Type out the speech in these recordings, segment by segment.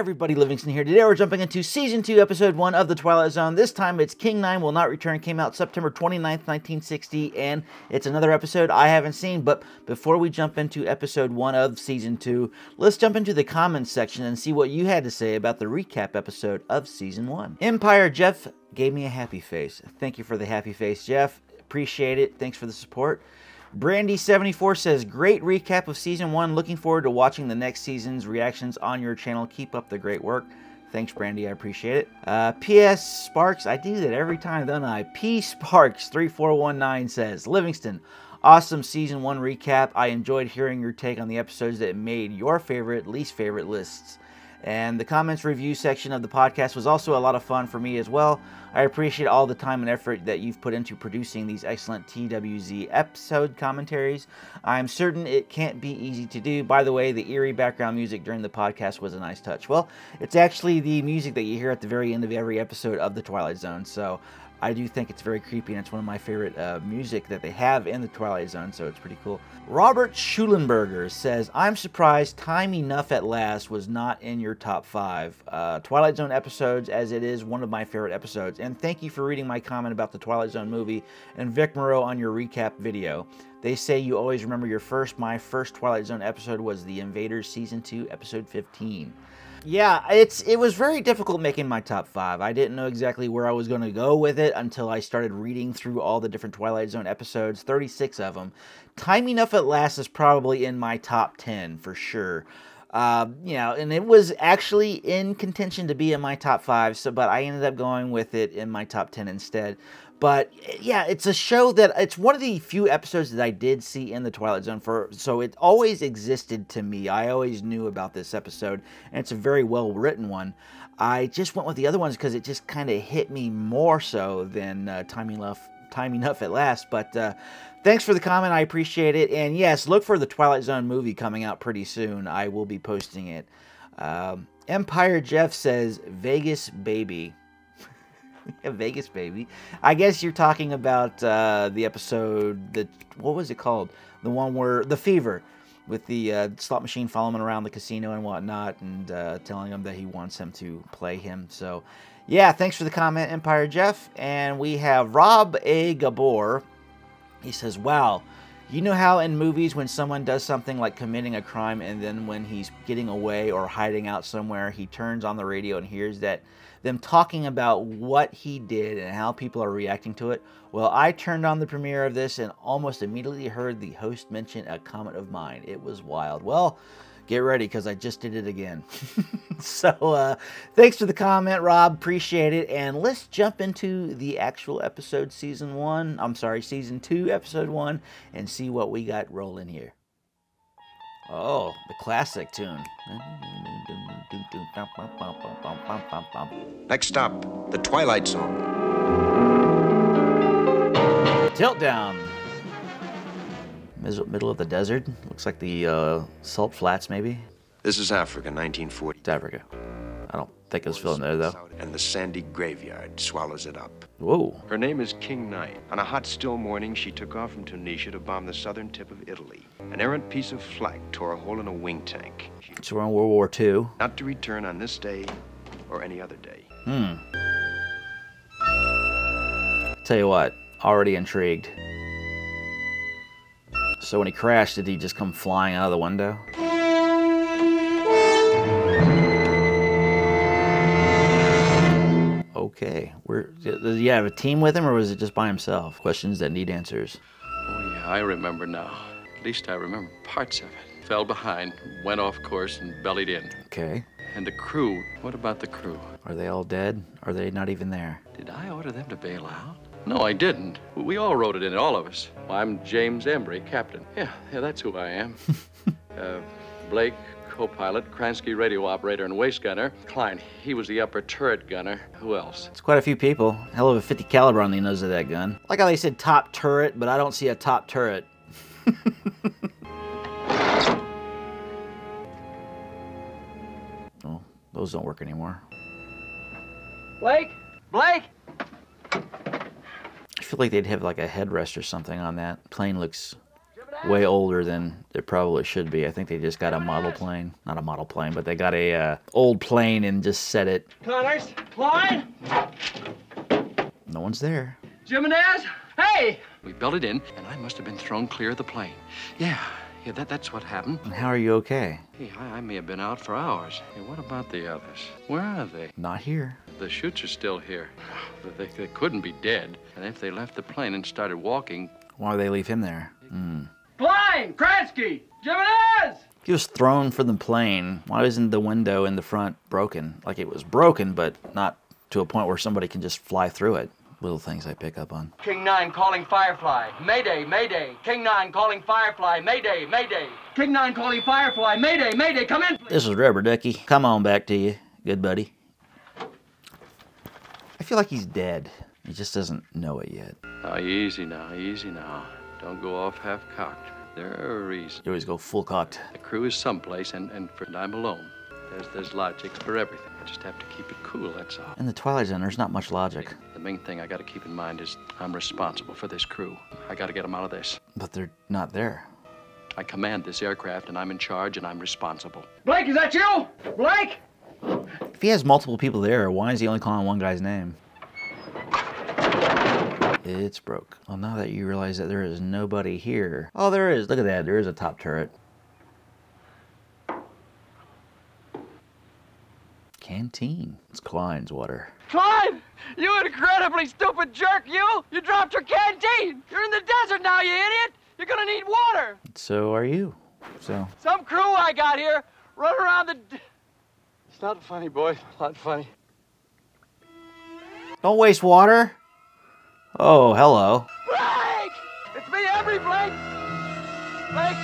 everybody, Livingston here. Today we're jumping into Season 2, Episode 1 of The Twilight Zone. This time it's King 9 Will Not Return. Came out September 29th, 1960, and it's another episode I haven't seen. But before we jump into Episode 1 of Season 2, let's jump into the comments section and see what you had to say about the recap episode of Season 1. Empire Jeff gave me a happy face. Thank you for the happy face, Jeff. Appreciate it. Thanks for the support. Brandy74 says, great recap of Season 1. Looking forward to watching the next season's reactions on your channel. Keep up the great work. Thanks, Brandy. I appreciate it. P.S. Sparks. I do that every time, don't I? P. Sparks 3419 says, Livingston, awesome Season 1 recap. I enjoyed hearing your take on the episodes that made your favorite, least favorite lists. And the comments review section of the podcast was also a lot of fun for me as well. I appreciate all the time and effort that you've put into producing these excellent TWZ episode commentaries. I'm certain it can't be easy to do. By the way, the eerie background music during the podcast was a nice touch. Well, it's actually the music that you hear at the very end of every episode of The Twilight Zone, so I do think it's very creepy, and it's one of my favorite music that they have in The Twilight Zone, so it's pretty cool. Robert Schulenberger says, I'm surprised Time Enough at Last was not in your top 5 Twilight Zone episodes, as it is one of my favorite episodes. And thank you for reading my comment about the Twilight Zone movie and Vic Moreau on your recap video. They say you always remember your first. My first Twilight Zone episode was The Invaders Season 2, Episode 15. Yeah, it was very difficult making my top 5. I didn't know exactly where I was going to go with it until I started reading through all the different Twilight Zone episodes, 36 of them. Time Enough at Last is probably in my top 10 for sure. You know, and it was actually in contention to be in my top 5, but I ended up going with it in my top 10 instead. But yeah, it's a show that it's one of the few episodes that I did see in the Twilight Zone, so it always existed to me. I always knew about this episode, and it's a very well written one. I just went with the other ones because it just kind of hit me more so than Time Enough at Last. But thanks for the comment. I appreciate it. And yes, look for the Twilight Zone movie coming out pretty soon. I will be posting it. Empire Jeff says, Vegas Baby. Vegas Baby. I guess you're talking about the episode, what was it called? The one where, The Fever, with the slot machine following him around the casino and whatnot, and telling him that he wants him to play him. So, yeah, thanks for the comment, Empire Jeff. And we have Rob A. Gabor. He says, wow, you know how in movies when someone does something like committing a crime, and then when he's getting away or hiding out somewhere, he turns on the radio and hears them talking about what he did and how people are reacting to it? Well, I turned on the premiere of this and almost immediately heard the host mention a comment of mine. It was wild. Well, get ready, because I just did it again. So, thanks for the comment, Rob. Appreciate it. And let's jump into the actual episode, Season 2, Episode 1, and see what we got rolling here. Oh, the classic tune. Next stop, the Twilight Zone. Tilt down. Middle of the desert. Looks like the Salt Flats, maybe. This is Africa, 1940. It's Africa. I don't think it's filmed there, though. And the sandy graveyard swallows it up. Whoa. Her name is King Night. On a hot, still morning, she took off from Tunisia to bomb the southern tip of Italy. An errant piece of flak tore a hole in a wing tank. So we're in World War II. Not to return on this day or any other day. Tell you what, already intrigued. So when he crashed, did he just come flying out of the window? Okay. Does he have a team with him, or was it just by himself? Questions that need answers. Oh, yeah, I remember now. At least I remember parts of it. Fell behind, went off course, and bellied in. Okay. And the crew. What about the crew? Are they all dead? Are they not even there? Did I order them to bail out? No, I didn't. We all wrote it in, all of us. Well, I'm James Embry, captain. Yeah, that's who I am. Blake, co-pilot, Kransky, radio operator and waist gunner. Klein, he was the upper turret gunner. Who else? It's quite a few people. Hell of a 50 caliber on the nose of that gun. I like how they said top turret, but I don't see a top turret. Oh, those don't work anymore. Blake? Blake? I feel like they'd have like a headrest or something on that. Plane looks way older than it probably should be. I think they just got a model plane. Not a model plane, but they got a old plane and just set it. Connors, Klein, No one's there. Jimenez, hey! We belted in, and I must have been thrown clear of the plane. Yeah, that's what happened. And how are you okay? Hey, I may have been out for hours. Hey, what about the others? Where are they? Not here. The chutes are still here. They couldn't be dead. And if they left the plane and started walking... Why would they leave him there? Klein, Kransky, Jimenez! He was thrown from the plane. Why isn't the window in the front broken? Like it was broken, but not to a point where somebody can just fly through it. Little things I pick up on. King 9 calling Firefly. Mayday, mayday. King 9 calling Firefly. Mayday, mayday. King 9 calling Firefly. Mayday, mayday. Come in, please. This is Rubber Ducky. Come on back to you, good buddy. I feel like he's dead. He just doesn't know it yet. Oh, easy now, easy now. Don't go off half-cocked. There are reasons. You always go full cocked. The crew is someplace, and I'm alone. There's logic for everything. I just have to keep it cool, that's all. In the Twilight Zone, there's not much logic. The main thing I gotta keep in mind is I'm responsible for this crew. I gotta get them out of this. But they're not there. I command this aircraft, and I'm in charge, and I'm responsible. Blake, is that you? Blake? If he has multiple people there, why is he only calling one guy's name? It's broke. Well, now that you realize that there is nobody here. Oh, there is. Look at that. There is a top turret. Canteen. It's Klein's water. Klein! You incredibly stupid jerk, you! You dropped your canteen! You're in the desert now, you idiot! You're gonna need water! So are you. So. Some crew I got here run around the... It's not funny, boys. Not funny. Don't waste water. Oh, hello. Blake! It's me, Embry, Blake! Blake!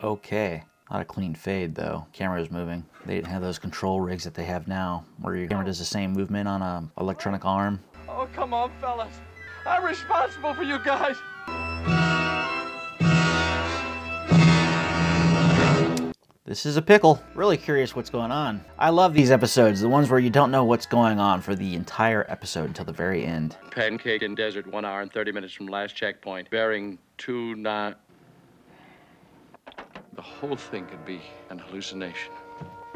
Okay. Not a clean fade, though. Camera's moving. They didn't have those control rigs that they have now, where your camera does the same movement on an electronic arm. Oh, come on, fellas. I'm responsible for you guys. This is a pickle. Really curious what's going on. I love these episodes, the ones where you don't know what's going on for the entire episode until the very end. Pancake in desert, 1 hour and 30 minutes from last checkpoint. Bearing 29... The whole thing could be an hallucination.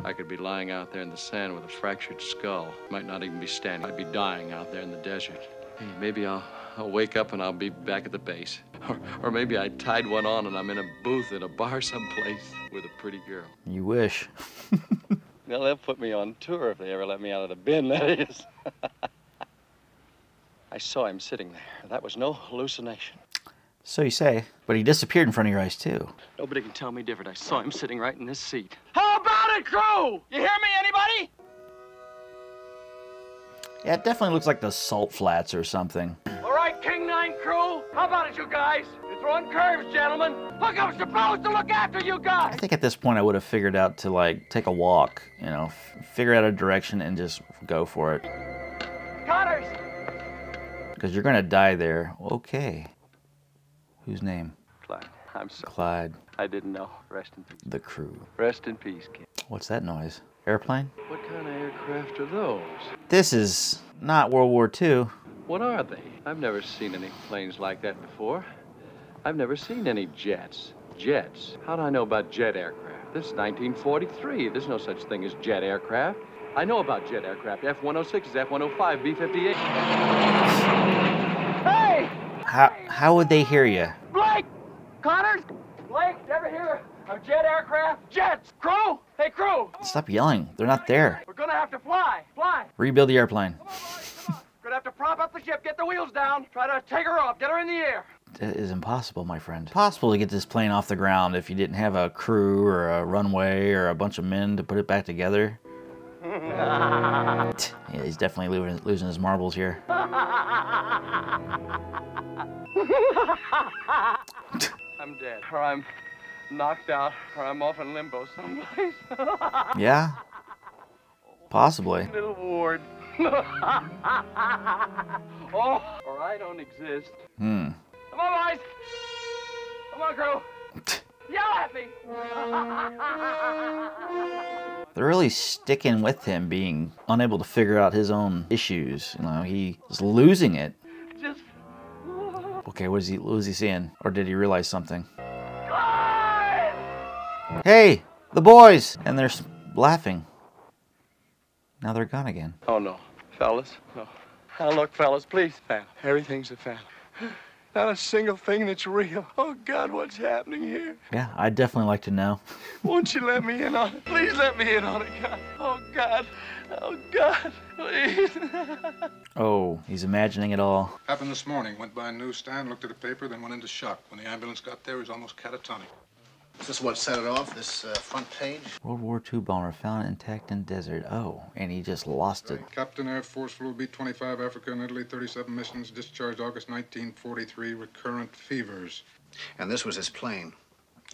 I could be lying out there in the sand with a fractured skull. Might not even be standing. I'd be dying out there in the desert. Hey, maybe I'll wake up and I'll be back at the base. Or maybe I tied one on and I'm in a booth in a bar someplace with a pretty girl. You wish. Well, they'll put me on tour if they ever let me out of the bin, that is. I saw him sitting there. That was no hallucination. So you say, but he disappeared in front of your eyes, too. Nobody can tell me different. I saw him sitting right in this seat. How about it, crew? You hear me, anybody? Yeah, it definitely looks like the Salt Flats or something. All right, King 9 crew. How about it, you guys? You're throwing curves, gentlemen. Look, I'm supposed to look after you guys. I think at this point I would have figured out to, like, take a walk, you know, figure out a direction and just go for it. Connors. Because you're going to die there. Okay. Whose name? Clyde, I'm sorry. Clyde. I didn't know. Rest in peace. The crew. Rest in peace, kid. What's that noise? Airplane? What kind of aircraft are those? This is not World War II. What are they? I've never seen any planes like that before. I've never seen any jets. Jets? How do I know about jet aircraft? This is 1943. There's no such thing as jet aircraft. I know about jet aircraft. F-106s, F-105, B-58. Hey! How would they hear you? Blake! Connors? Blake, you ever hear of jet aircraft? Jets! Crew? Hey, crew! Stop yelling. They're not there. We're gonna have to fly. Fly. Rebuild the airplane. Come on, boys, come on. Gonna have to prop up the ship, get the wheels down, try to take her off, get her in the air. It is impossible, my friend. Impossible to get this plane off the ground if you didn't have a crew or a runway or a bunch of men to put it back together. Yeah, he's definitely losing his marbles here. I'm dead, or I'm knocked out, or I'm off in limbo someplace. Yeah? Possibly. Little ward. Oh, or I don't exist. Come on, boys. Come on, crew. Yell at me. They're really sticking with him being unable to figure out his own issues. You know, he's losing it. Just Okay, what was he seeing? Or did he realize something? Hey, the boys! And they're laughing. Now they're gone again. Oh, no. Fellas, no. Now, look, fellas, please. Fan. Everything's a fan. Not a single thing that's real. Oh, God, what's happening here? Yeah, I'd definitely like to know. Won't you let me in on it? Please let me in on it, God. Oh, God. Oh, God. Please. Oh, he's imagining it all. Happened this morning. Went by a newsstand, looked at a paper, then went into shock. When the ambulance got there, he was almost catatonic. Is this what set it off, this front page? World War II bomber found intact in desert. Oh, and he just lost it. Captain Air Force Flew B-25, Africa and Italy, 37 missions, discharged August 1943, recurrent fevers. And this was his plane.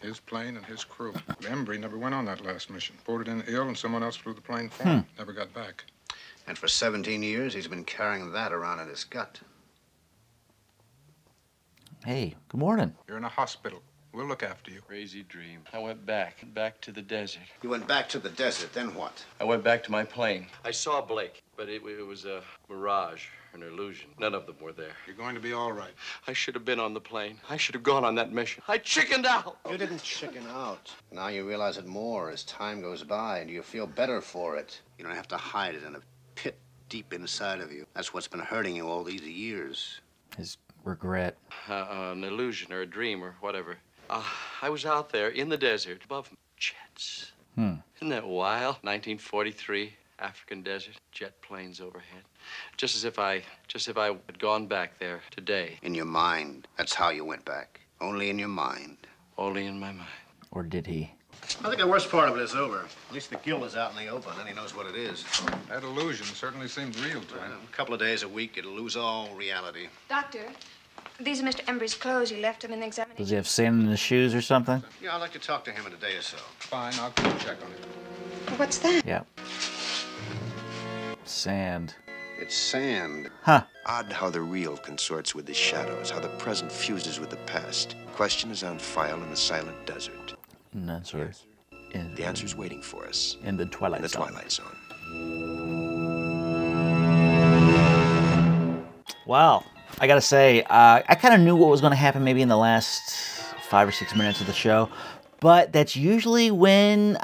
His plane and his crew. Embry never went on that last mission. Boarded in ill and someone else flew the plane for him. Never got back. And for 17 years, he's been carrying that around in his gut. Hey, good morning. You're in a hospital. We'll look after you. Crazy dream. I went back to the desert. You went back to the desert, then what? I went back to my plane. I saw Blake, but it was a mirage, an illusion. None of them were there. You're going to be all right. I should have been on the plane. I should have gone on that mission. I chickened out. You didn't chicken out. Now you realize it more as time goes by, and you feel better for it. You don't have to hide it in a pit deep inside of you. That's what's been hurting you all these years. His regret. An illusion or a dream or whatever. I was out there in the desert above jets. Isn't that wild? 1943, African desert, jet planes overhead. Just as if I had gone back there today. In your mind. That's how you went back. Only in your mind. Only in my mind. Or did he? I think the worst part of it is over. At least the guilt is out in the open, and he knows what it is. That illusion certainly seemed real to him. A couple of days a week, it'll lose all reality. Doctor, these are Mr. Embry's clothes. He left them in the examination. Does he have sand in his shoes or something? Yeah, I'd like to talk to him in a day or so. Fine, I'll go check on it. What's that? Yeah. Sand. It's sand. Huh. Odd how the real consorts with the shadows, how the present fuses with the past. Question is on file in the silent desert. No, sorry. The answer's waiting for us. In the Twilight Zone. Twilight Zone. Wow. I gotta say, I kind of knew what was going to happen maybe in the last 5 or 6 minutes of the show, but that's usually when,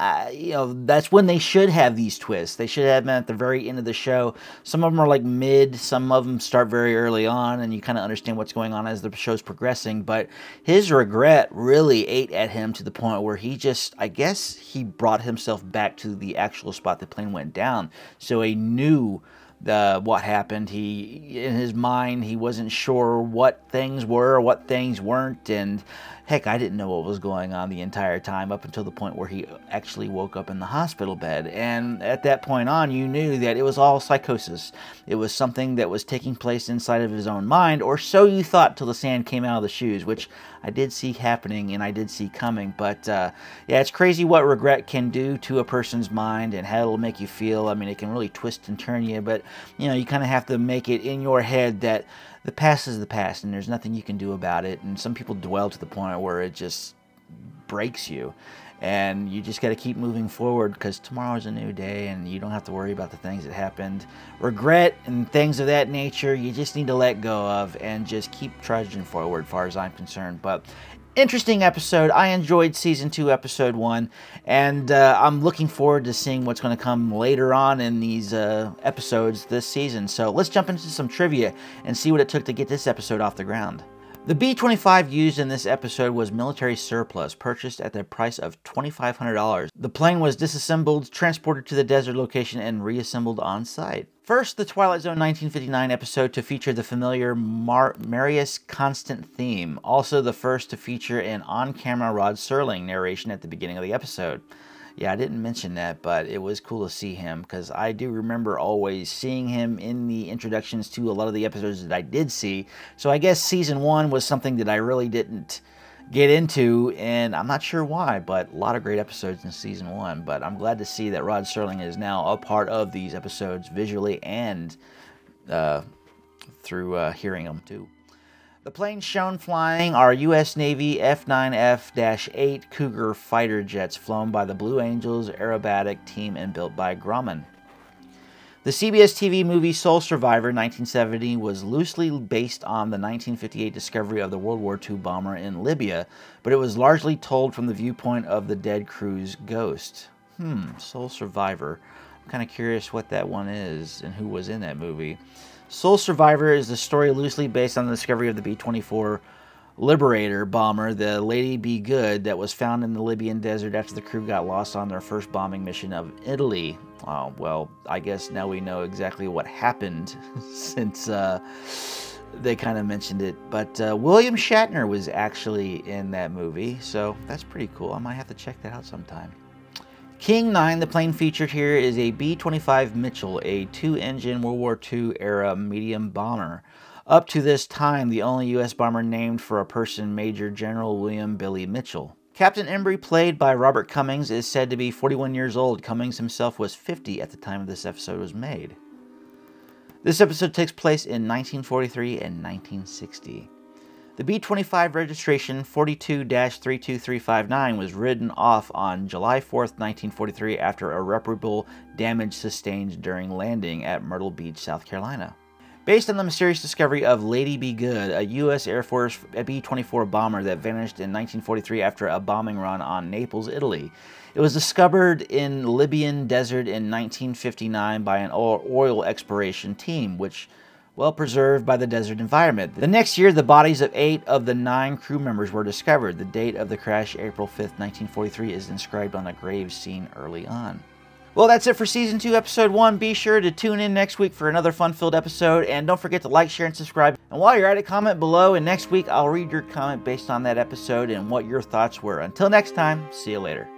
that's when they should have these twists. They should have them at the very end of the show. Some of them are like mid, some of them start very early on, and you kind of understand what's going on as the show's progressing, but his regret really ate at him to the point where he just, I guess, he brought himself back to the actual spot the plane went down, so he knew what happened. He, in his mind, he wasn't sure what things were or what things weren't, and heck, I didn't know what was going on the entire time up until the point where he actually woke up in the hospital bed. And at that point on, you knew that it was all psychosis. It was something that was taking place inside of his own mind, or so you thought till the sand came out of the shoes, which I did see happening and I did see coming. But yeah, it's crazy what regret can do to a person's mind and how it'll make you feel. I mean, it can really twist and turn you, but you kind of have to make it in your head that the past is the past and there's nothing you can do about it. And some people dwell to the point where it just breaks you. And you just got to keep moving forward because tomorrow's a new day and you don't have to worry about the things that happened. Regret and things of that nature, you just need to let go of and just keep trudging forward as far as I'm concerned. But interesting episode. I enjoyed Season 2, Episode 1, and I'm looking forward to seeing what's going to come later on in these episodes this season. So let's jump into some trivia and see what it took to get this episode off the ground. The B-25 used in this episode was military surplus, purchased at the price of $2,500. The plane was disassembled, transported to the desert location, and reassembled on site. First, the Twilight Zone 1959 episode to feature the familiar Marius Constant theme. Also the first to feature an on-camera Rod Serling narration at the beginning of the episode. Yeah, I didn't mention that, but it was cool to see him because I do remember always seeing him in the introductions to a lot of the episodes that I did see. So I guess Season 1 was something that I really didn't get into, and I'm not sure why, but a lot of great episodes in Season 1. But I'm glad to see that Rod Serling is now a part of these episodes visually and through hearing them too. The planes shown flying are U.S. Navy F-9F-8 Cougar fighter jets flown by the Blue Angels aerobatic team and built by Grumman. The CBS TV movie Soul Survivor 1970 was loosely based on the 1958 discovery of the World War II bomber in Libya, but it was largely told from the viewpoint of the dead crew's ghost. Soul Survivor. I'm kind of curious what that one is and who was in that movie. Soul Survivor is the story loosely based on the discovery of the B-24 Liberator bomber, the Lady Be Good, that was found in the Libyan desert after the crew got lost on their first bombing mission of Italy. Well, I guess now we know exactly what happened since they kind of mentioned it. But William Shatner was actually in that movie, so that's pretty cool. I might have to check that out sometime. King 9, the plane featured here, is a B-25 Mitchell, a 2-engine World War II era medium bomber. Up to this time, the only U.S. bomber named for a person, Major General William Billy Mitchell. Captain Embry, played by Robert Cummings, is said to be 41 years old. Cummings himself was 50 at the time this episode was made. This episode takes place in 1943 and 1960. The B-25 registration 42-32359 was written off on July 4th, 1943 after irreparable damage sustained during landing at Myrtle Beach, South Carolina. Based on the mysterious discovery of Lady Be Good, a U.S. Air Force B-24 bomber that vanished in 1943 after a bombing run on Naples, Italy. It was discovered in Libyan desert in 1959 by an oil exploration team, which well preserved by the desert environment. The next year, the bodies of 8 of the 9 crew members were discovered. The date of the crash, April 5th, 1943, is inscribed on a grave seen early on. Well, that's it for Season 2, Episode 1. Be sure to tune in next week for another fun-filled episode, and don't forget to like, share, and subscribe. And while you're at it, comment below, and next week I'll read your comment based on that episode and what your thoughts were. Until next time, see you later.